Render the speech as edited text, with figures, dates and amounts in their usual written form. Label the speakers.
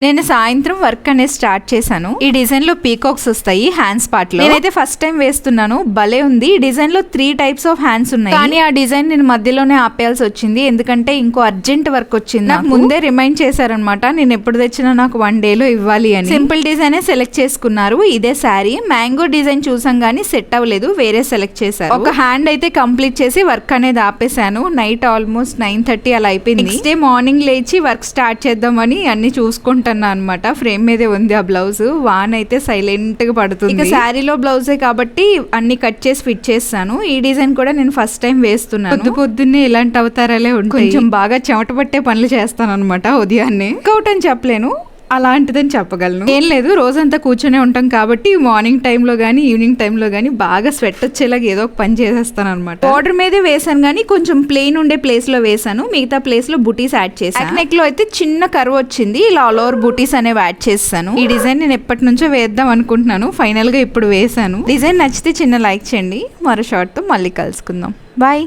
Speaker 1: నేను సాయంత్రం వర్క్ అనేది స్టార్ట్ చేశాను. ఈ డిజైన్ లో పీకాక్స్ వస్తాయి హ్యాండ్స్ పార్ట్ లో. నేనైతే ఫస్ట్ టైం వేస్తున్నాను, భలే ఉంది. ఈ డిజైన్ లో 3 టైప్స్ ఆఫ్ హ్యాండ్స్ ఉన్నాయి, కానీ ఆ డిజైన్ నేను మధ్యలోనే ఆపేయాల్సి వచ్చింది, ఎందుకంటే ఇంకో అర్జెంట్ వర్క్ వచ్చింది. నాకు ముందే రిమైండ్ చేశారనమాట, నేను ఎప్పుడు తెచ్చినా నాకు 1 day లో ఇవ్వాలి అని. సింపుల్ డిజైన్ సెలెక్ట్ చేసుకున్నారు. ఇదే శారీ మ్యాంగో డిజైన్ చూసాం గానీ సెట్ అవ్వలేదు, వేరే సెలెక్ట్ చేశారు. ఒక హ్యాండ్ అయితే కంప్లీట్ చేసి వర్క్ అనేది ఆపేశాను. నైట్ ఆల్మోస్ట్ 9:30 అలా అయిపోయింది. నెక్స్ట్ డే మార్నింగ్ లేచి వర్క్ స్టార్ట్ చేద్దామని అన్ని చూసుకుంటాను అనమాట. ఫ్రేమ్ మీదే ఉంది ఆ బ్లౌజ్. వాన్ అయితే సైలెంట్ గా పడుతుంది. ఇక శారీలో బ్లౌజే కాబట్టి అన్ని కట్ చేసి ఫిట్ చేస్తాను. ఈ డిజైన్ కూడా నేను ఫస్ట్ టైం వేస్తున్నాను. పొద్దున్నే ఇలాంటి అవతారాలే ఉంటాయి. కొంచెం బాగా చెమట పట్టే పనులు చేస్తాను అనమాట ఉదయాన్నే. కౌట్ అని చెప్పలేను, అలాంటిదని చెప్పగలను. ఏం లేదు, రోజంతా కూర్చొనే ఉంటాం కాబట్టి మార్నింగ్ టైంలో కానీ ఈవినింగ్ టైంలో కానీ బాగా స్వెట్ వచ్చేలాగా ఏదో ఒక పని చేసేస్తాను అనమాట. బార్డర్ మీదే వేసాను కానీ కొంచెం ప్లెయిన్ ఉండే ప్లేస్ లో వేసాను, మిగతా ప్లేస్ లో బుటీస్ యాడ్ చేశాను. నెక్ లో అయితే చిన్న కర్వ్ వచ్చింది, ఇలా ఆల్ ఓవర్ బుటీస్ అనేవి యాడ్ చేస్తాను. ఈ డిజైన్ నేను ఎప్పటి నుంచో వేద్దాం అనుకుంటున్నాను, ఫైనల్ గా ఇప్పుడు వేసాను. డిజైన్ నచ్చితే చిన్న లైక్ చేయండి. మరో షార్ట్ తో మళ్ళీ కలుసుకుందాం. బాయ్.